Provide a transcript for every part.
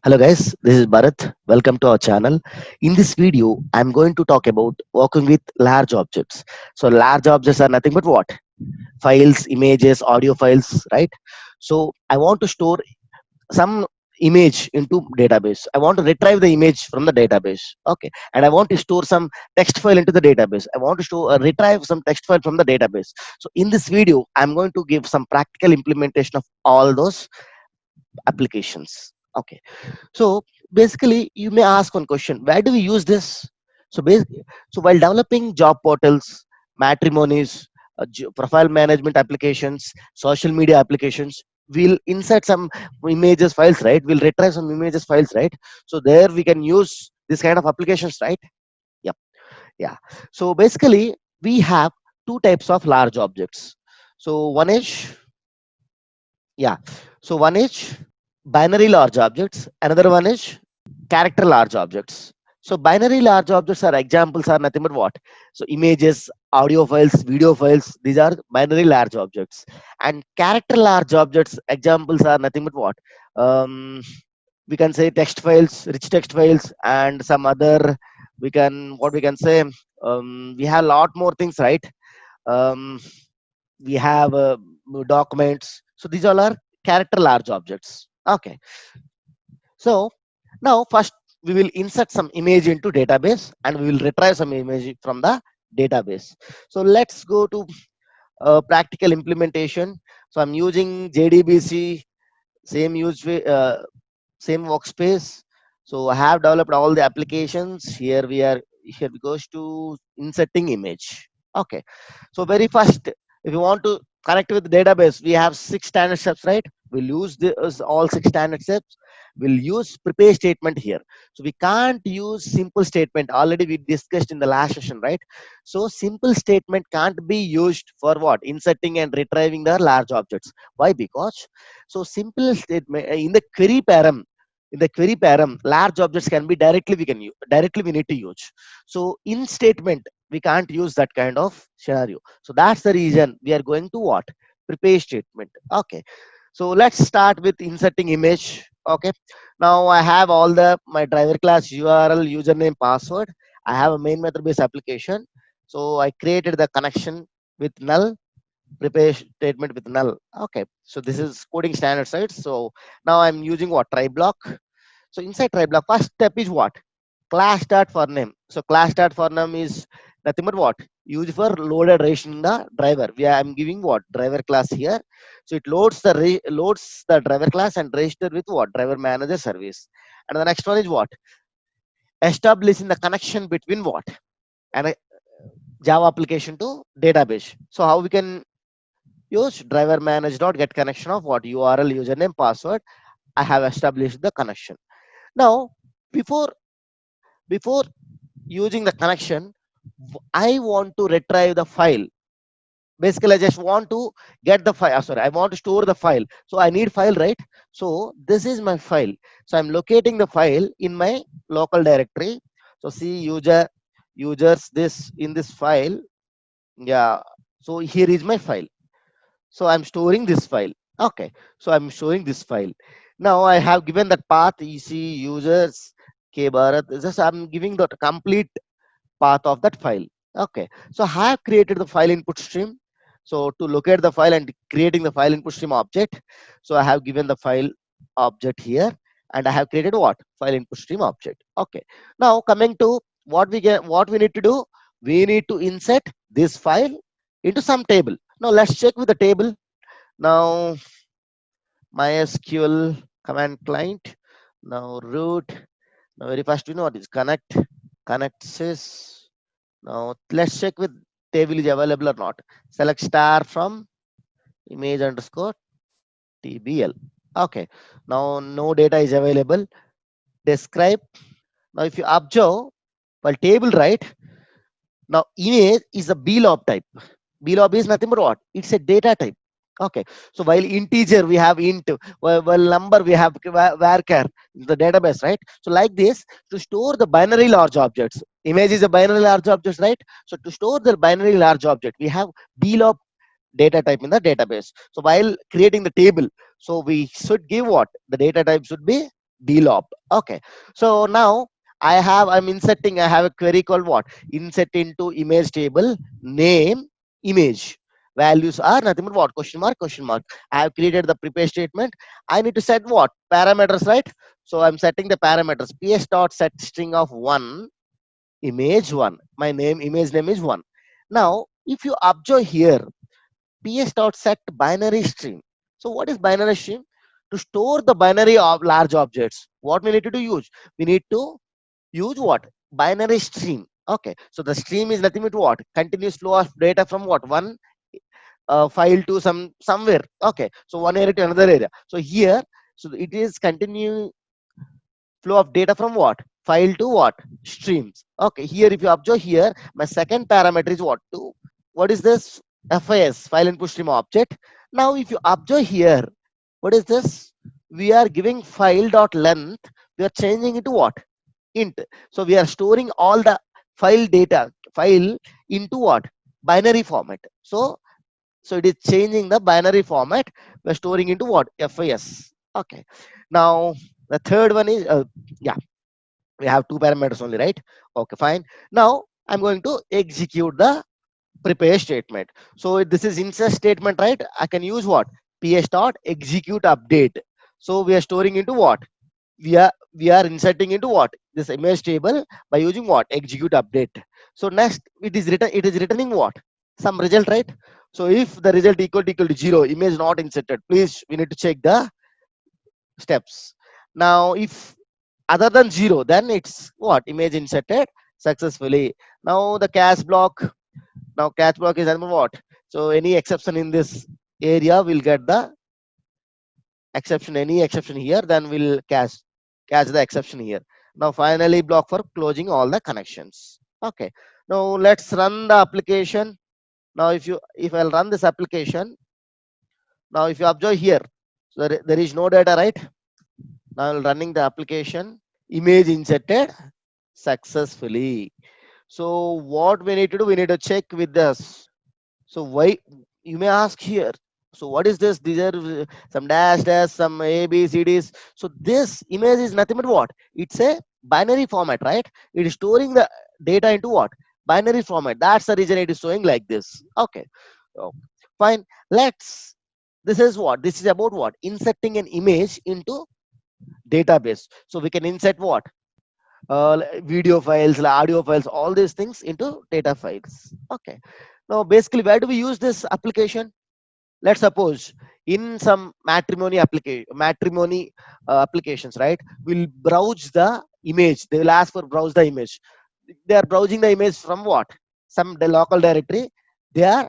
Hello guys, this is Bharat. Welcome to our channel. In this video, I'm going to talk about working with large objects. So large objects are nothing but what? Files, images, audio files, right? So I want to store some image into database. I want to retrieve the image from the database. Okay. And I want to store some text file into the database. I want to retrieve some text file from the database. So in this video, I'm going to give some practical implementation of all those applications. Okay, so basically, you may ask one question: where do we use this? So, so while developing job portals, matrimonies, profile management applications, social media applications, we'll insert some images files, right? We'll retrieve some images files, right? So there we can use this kind of applications, right? Yep, yeah. So basically, we have two types of large objects. So one is, yeah. So one is binary large objects, another one is character large objects. So binary large objects are examples are nothing but what? So images, audio files, video files, these are binary large objects. And character large objects examples are nothing but what? Um, we can say text files, rich text files, and some other, we can, what we can say, we have a lot more things, right? Um, we have documents. So these all are character large objects. Okay. So now first we will insert some image into database and we will retrieve some image from the database. So let's go to practical implementation. So I'm using JDBC, same same workspace. So I have developed all the applications. Here we goes to inserting image. Okay. So very first, if you want to connect with the database, we have 6 standard steps, right? We'll use all 6 standard steps. We'll use prepare statement here. So we can't use simple statement. Already we discussed in the last session, right? So simple statement can't be used for what? Inserting and retrieving the large objects. Why? Because so simple statement in the query param. In the query param, large objects can be directly we can use directly we need to use. So in statement we can't use that kind of scenario. So that's the reason we are going to what? Prepare statement. Okay. So let's start with inserting image. Okay. Now I have all the my driver class URL, username, password. I have a main method based application. So I created the connection with null, prepare statement with null. Okay. So this is coding standard side. So now I'm using what? Try block. So inside try block, first step is what? Class dot for name. So class dot for name is nothing but what? Used for loaded registering the driver. I'm giving what? Driver class here. So it loads the driver class and register with what? Driver manager service. And the next one is what? Establishing the connection between what? And a Java application to database. So how we can use driver manage dot get connection of what? URL, username, password. I have established the connection. Now before using the connection, I want to retrieve the file. Basically I just want to get the file, sorry, I want to store the file. So I need file, right? So this is my file. So I'm locating the file in my local directory. So see users this in this file. Yeah, so here is my file. So I'm storing this file. Okay, so I'm showing this file. Now I have given that path ec users k bharat. Just I'm giving the complete path of that file. Okay, so I have created the file input stream. So to locate the file and creating the file input stream object, so I have given the file object here, and I have created what? File input stream object. Okay, now coming to what we need to do, we need to insert this file into some table. Now let's check with the table. Now MySQL command client. Now root. Now very first we know what is connect. Connect sys. Now let's check with table is available or not. Select star from image underscore tbl. Okay. Now no data is available. Describe. Now if you observe, well table, right? Now image is a blob type. Blob is nothing but what? It's a data type. Okay. So while integer we have int, while number we have varchar in the database, right? So like this, to store the binary large objects, image is a binary large object, right? So to store the binary large object, we have blob data type in the database. So while creating the table, so we should give what? The data type should be dlob. Okay, so now I'm inserting, I have a query called what, insert into image table name image, values are nothing but what, question mark question mark. I have created the prepare statement. I need to set what parameters, right? So I'm setting the parameters, ps dot set string of 1 image 1, my name image name is 1. Now if you observe here, ps dot set binary stream. So what is binary stream? To store the binary of large objects, what we need to do, use, we need to use what, binary stream. Okay, so the stream is nothing but what, continuous flow of data from what, one file to somewhere. Okay, so one area to another area. So here, so it is continue flow of data from what, file to what, streams. Okay, here if you observe here, my second parameter is what, to what is this, fis, file input stream object. Now if you observe here, what is this, we are giving file dot length, we are changing it to what, int. So we are storing all the file data, file into what, binary format. So it is changing the binary format, we're storing into what, fis. Okay, now the third one is yeah, we have two parameters only, right? Okay, fine. Now I'm going to execute the prepare statement. So this is insert statement, right? I can use what, ps dot execute update. So we are storing into what, we are inserting into what, this image table by using what, execute update. So next it is returning what, some result, right? So if the result equal to 0, image not inserted, please we need to check the steps. Now if other than 0, then it's what, image inserted successfully. Now the catch block, now catch block is what, so any exception in this area will get the exception, any exception here, then we'll catch the exception here. Now finally block for closing all the connections. Okay, now let's run the application. Now if I'll run this application, now if you observe here, so there is no data, right? Now running the application, image inserted successfully. So what we need to do, we need to check with this. So why, you may ask here, so what is this, these are some dash dash, some a b c d's. So this image is nothing but what, it's a binary format, right? It is storing the data into what, binary format. That's the reason it is showing like this. Okay, oh, fine. Let's, this is what, this is about what, inserting an image into database. So we can insert what, video files, audio files, all these things into data files. Okay, now basically where do we use this application? Let's suppose in some matrimony applications, right? We'll browse the image, they will ask for browse the image. They are browsing the image from what, some local directory. They are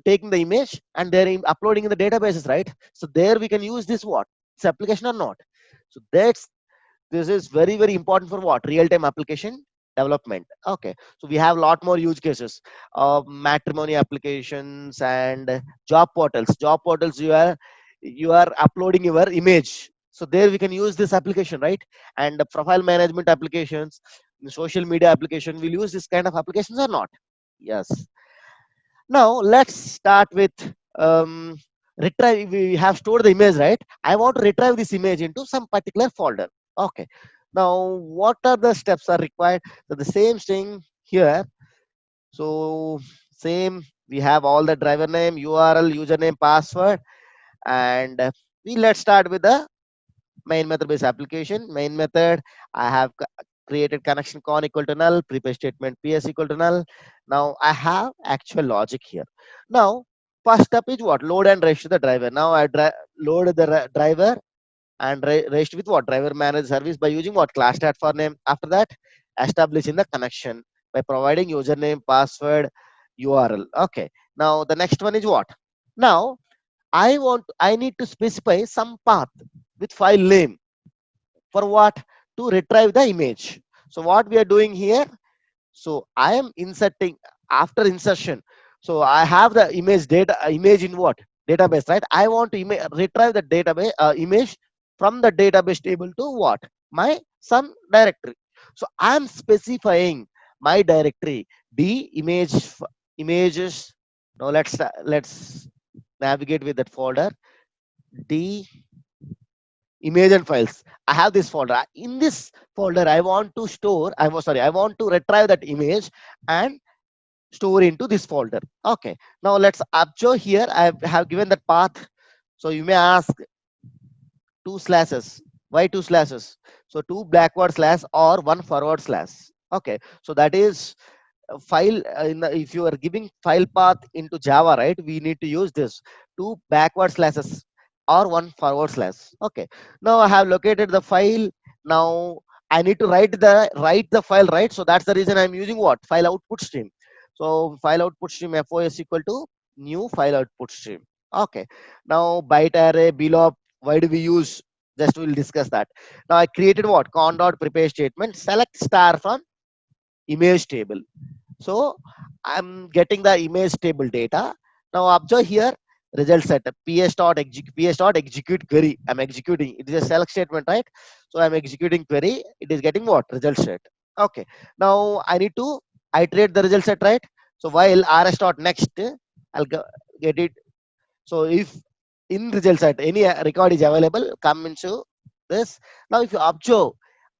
taking the image and they're uploading in the databases, right? So there we can use this what, this application or not. So that's, this is very important for what, real time application development. Okay, so we have a lot more use cases of matrimony applications and job portals, you are uploading your image, so there we can use this application, right? And the profile management applications, the social media application, will use this kind of applications or not? Yes. Now let's start with um, retrieve. We have stored the image, right? I want to retrieve this image into some particular folder. Okay. Now what are the steps are required? So the same thing here. So same. We have all the driver name, URL, username, password, and we let's start with the main method based application. Main method, I have created connection con equal to null, prepare statement ps equal to null. Now I have actual logic here. Now first step is what, load and register the driver. Now I load the driver and register with what, driver manage service by using what, class start for name. After that, establishing the connection by providing username, password, url. Okay, now the next one is what, now I need to specify some path with file name. For what? To retrieve the image. So what we are doing here, so I am inserting, after insertion, so I have the image data, image in what, database, right? I want to retrieve the database image from the database table to what, my some directory. So I am specifying my directory d images. Now let's navigate with that folder d image and files. I have this folder. In this folder, I want to store, I want to retrieve that image and store into this folder. Okay. Now let's observe here. I have given that path. So you may ask, two slashes. Why two slashes? So two backward slash or one forward slash. Okay. So that is file if you are giving file path into Java, right, we need to use this two backward slashes or one forward slash. Okay, now I have located the file. Now I need to write the file, right? So that's the reason I'm using what, file output stream. So file output stream FOS equal to new file output stream. Okay, now byte array below, why do we use, just we'll discuss that. Now I created what, con dot prepare statement, select star from image table. So I'm getting the image table data. Now observe here, result set ps dot execute query. I'm executing. It is a select statement, right? So I'm executing query. It is getting what, result set. Okay. Now I need to iterate the result set, right? So while rs dot next, I'll get it. So if in result set any record is available, come into this. Now if you observe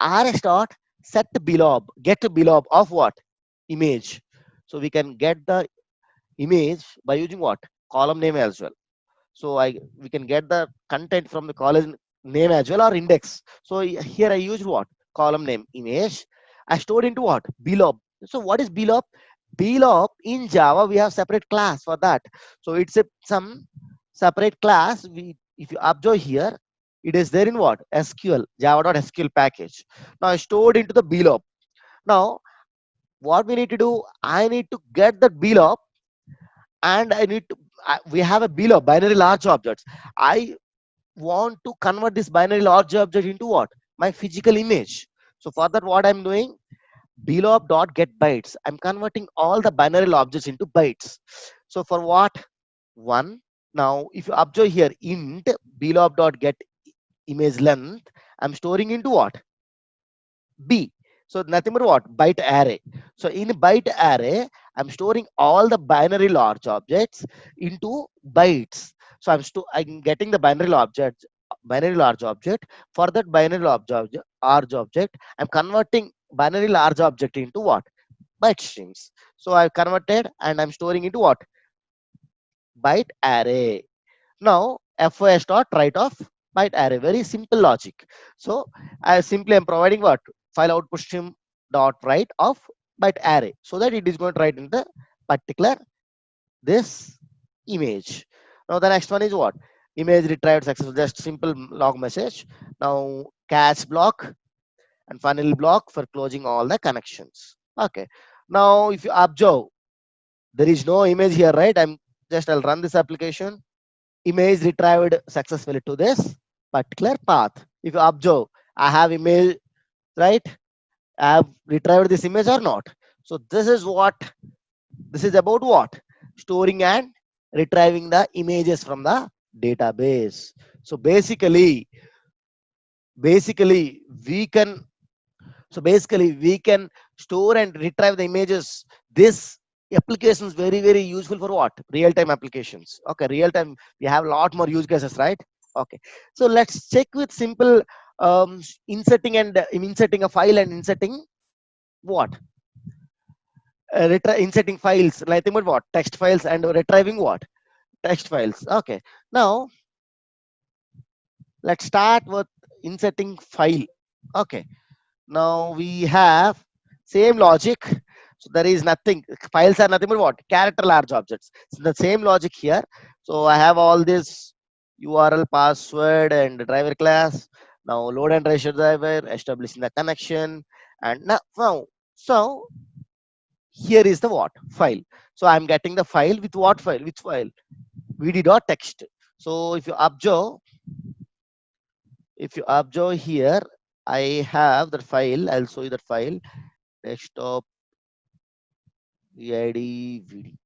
rs dot set below, get below of what, image. So we can get the image by using what, column name as well. So we can get the content from the column name as well, or index. So here I used what, column name image. I stored into what, below. So what is below? Below in Java we have separate class for that. So it's a some separate class. We, if you observe here, it is there in what, SQL, java.sql package. Now I stored into the below. Now what we need to do, I need to get the below, and I need to we have a below binary large objects. I want to convert this binary large object into what, my physical image. So for that, what I'm doing, below dot get bytes, I'm converting all the binary objects into bytes. So for what, one. Now if you observe here, int below dot get image length, I'm storing into what, B. So nothing but what, byte array. So in byte array, I'm storing all the binary large objects into bytes. So I'm getting the binary large object. For that binary large object, I'm converting binary large object into what, byte streams. So I've converted and I'm storing into what, byte array. Now FOS dot write off byte array. Very simple logic. So I simply am providing what, file output stream dot write of byte array, so that it is going to write in the particular this image. Now the next one is what, image retrieved successful. Just simple log message. Now catch block and final block for closing all the connections. Okay. Now if you observe, there is no image here, right? I'll run this application. Image retrieved successfully to this particular path. If you observe, I have image, right? I have retrieved this image or not. So this is about what, storing and retrieving the images from the database. So basically we can we can store and retrieve the images. This application is very useful for what, real-time applications. Okay, real-time, we have a lot more use cases, right? Okay, so let's check with simple inserting a file and inserting what, inserting files, like think about what, text files, and retrieving what, text files. Okay, now let's start with inserting file. Okay, now we have same logic. So there is nothing, files are nothing but what, character large objects. So the same logic here. So I have all this URL, password, and driver class. Now load and ratio driver, establishing the connection, and now so here is the what, file. So I'm getting the file with what file, which file, vd.text. So if you observe here, I have that file. I'll show you that file, desktop vid vd.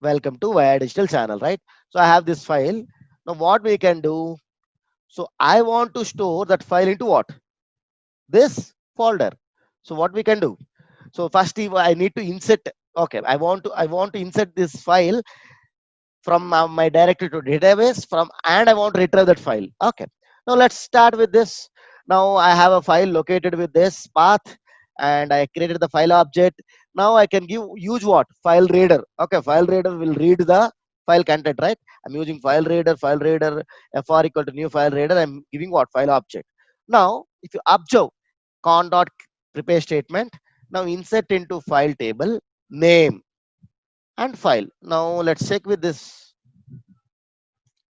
Welcome to Via Digital channel, right? So I have this file. Now what we can do, so I want to store that file into what, this folder. So what we can do, so first if I need to insert, okay, I want to insert this file from my directory to database from, and I want to retrieve that file. Okay, Now let's start with this. Now I have a file located with this path, and I created the file object. Now I can use what? File reader. Okay, file reader will read the file content, right? I'm using file reader, fr equal to new file reader. I'm giving what? File object. Now, if you observe con dot prepare statement, now insert into file table name and file. Now let's check with this.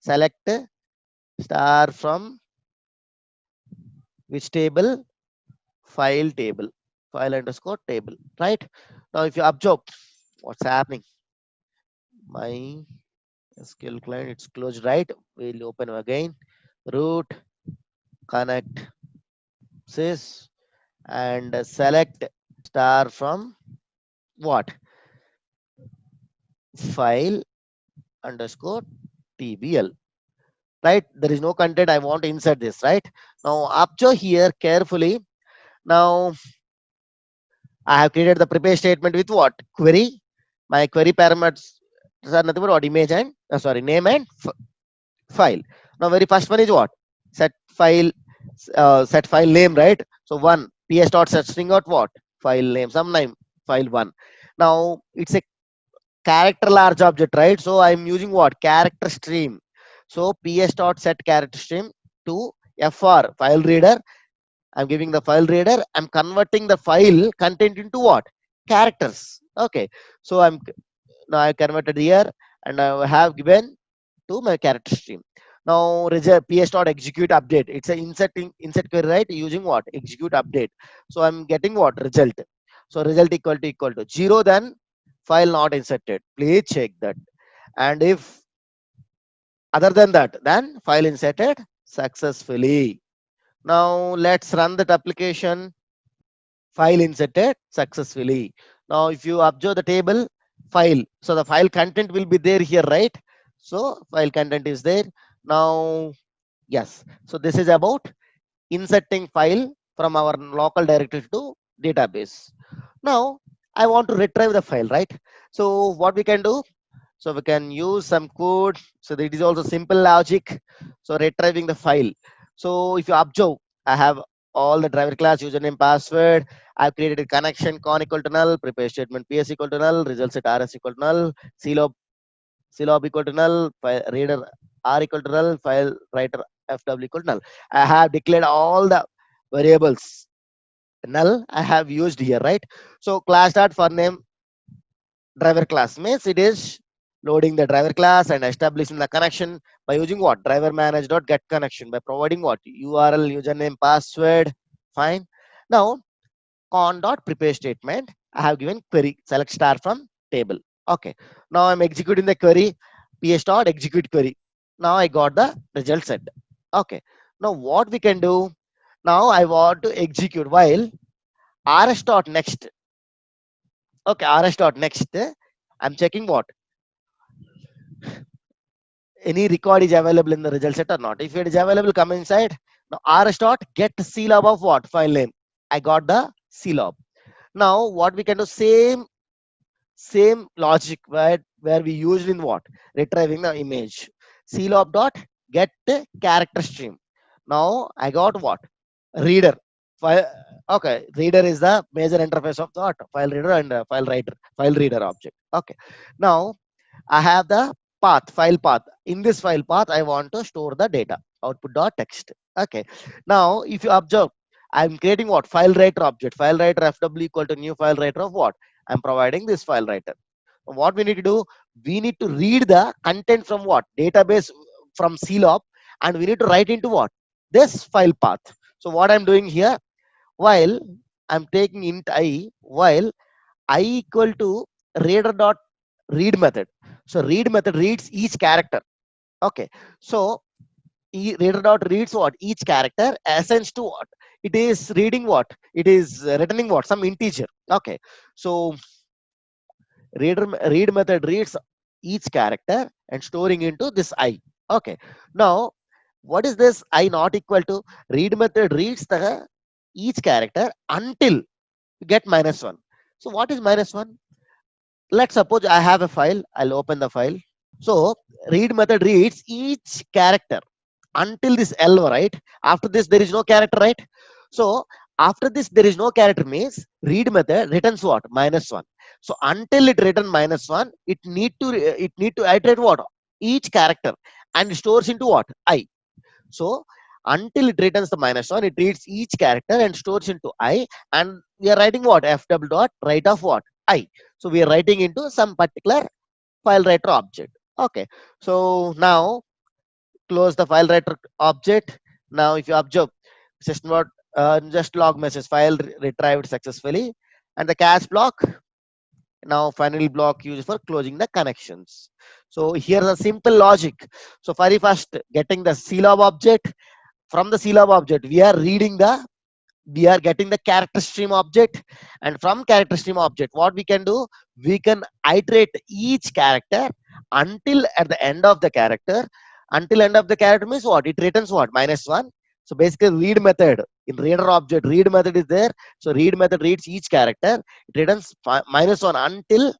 Select star from which table? File table. File underscore table. Right? Now if you observe what's happening, my SQL client, it's closed, right? We'll open again. Root connect sys and select star from what? File underscore tbl. Right? There is no content. I want to insert this, right? Now observe here carefully. Now I have created the prepare statement with what? Query. My query parameters are nothing but what? Image and sorry, name and file. Now very first one is what? Set file, set file name, right? So one ps dot set string dot what? File name, some name, file one. Now it's a character large object, right? So I'm using what? Character stream. So ps dot set character stream to fr file reader. I'm giving the file reader. I'm converting the file content into what? Characters. Okay. So now I converted here, and I have given to my character stream. Now ps dot execute update. It's a insert query, right? Using what? Execute update. So I'm getting what? Result. So result equal to 0, then file not inserted. Please check that. And if other than that, then file inserted successfully. Now let's run that application. File inserted successfully. Now if you observe the table file, so the file content will be there here, right? So file content is there. Now yes, so this is about inserting file from our local directory to database. Now I want to retrieve the file, right? So what we can do, so we can use some code. So it is also simple logic. So retrieving the file. So if you observe, I have all the driver class, username, password. I've created a connection con equal to null, prepare statement ps equal to null, result set rs equal to null, clob equal to null, file reader r equal to null, file writer fw equal to null. I have declared all the variables null I have used here, right? So class dot for name driver class means it is loading the driver class and establishing the connection by using what? Driver manage dot get connection by providing what? URL, username, password. Fine. Now con dot prepare statement, I have given query select star from table. Okay. Now I'm executing the query ps dot execute query. Now I got the result set. Okay. Now what we can do? Now I want to execute while rs dot next. Okay, rs dot next. I'm checking what? Any record is available in the result set or not. If it is available, come inside. Now rs dot get clob of what? File name. I got the clob. Now what we can do? Same logic where we used in what? Retrieving the image. Clob dot get character stream. Now I got what? Reader. File. Okay, reader is the major interface of the file reader and file reader object. Okay. Now I have the path, file path. In this file path, I want to store the data, output.txt. Okay. Now, if you observe, I'm creating what? File writer object. File writer fw equal to new file writer of what? I'm providing this file writer. What we need to do, we need to read the content from what? Database from clob, and we need to write into what? This file path. So what I'm doing here, while I'm taking int I, while I equal to reader dot read method. So read method reads each character. Okay. So reader dot reads what? Each character assigns to what? It is reading what? It is returning what? Some integer. Okay. So read method reads each character and storing into this I. Okay. Now what is this I not equal to? Read method reads the each character until you get -1. So what is -1? Let's suppose I have a file. I'll open the file. So read method reads each character until this L, right? After this, there is no character, right? So after this, there is no character means read method returns what? -1. So until it return -1, it need to iterate what? Each character and stores into what? I. So until it returns the -1, it reads each character and stores into I. And we are writing what? F double dot write of what? I. So we are writing into some particular file writer object. Okay. So now close the file writer object. Now if you observe system dot just log message file retrieved successfully, and the cache block, now finally block used for closing the connections. So here's a simple logic. So very first getting the CLOB object, from the CLOB object we are getting the character stream object, and from character stream object what we can do, we can iterate each character until at the end of the character. Until end of the character means what? It returns what? -1. So basically read method in reader object, read method is there. So read method reads each character, it returns -1 until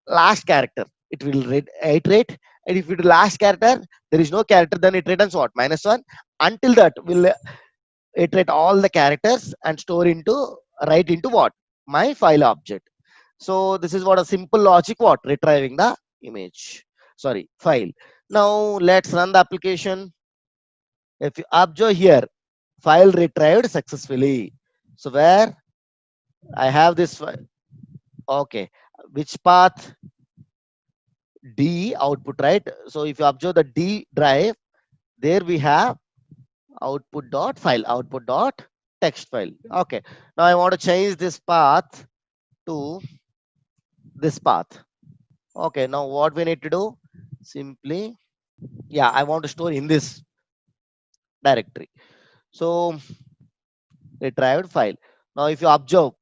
last character. It will iterate, and if it last character there is no character, then it returns what? -1. Until that will iterate all the characters and store into write into what? My file object. So this is what a simple logic, what? Retrieving the image, sorry, file. Now let's run the application. If you observe here, file retrieved successfully. So where I have this okay, which path? D output, right? So if you observe the D drive, there we have output dot file, output dot text file. Okay, now I want to change this path to this path. Okay, now what we need to do? Simply, yeah, I want to store in this directory. So retrieved file. Now if you observe,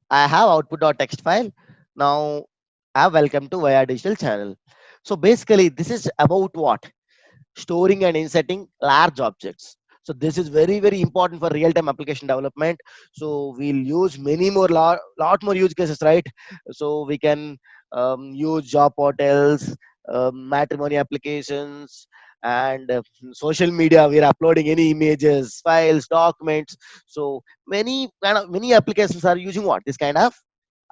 I have output dot text file. Now I have welcome to Via Digital channel. So basically this is about what? Storing and inserting large objects. So this is very very important for real-time application development. So we'll use many more lot more use cases, right? So we can use job portals, matrimony applications, and social media. We are uploading any images, files, documents. So many applications are using what? This kind of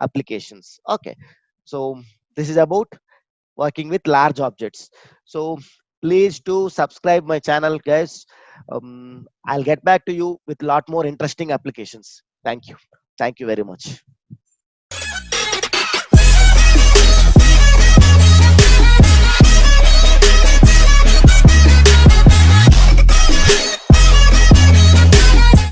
applications. Okay, so this is about working with large objects. So please do subscribe my channel, guys. I'll get back to you with a lot more interesting applications. Thank you very much.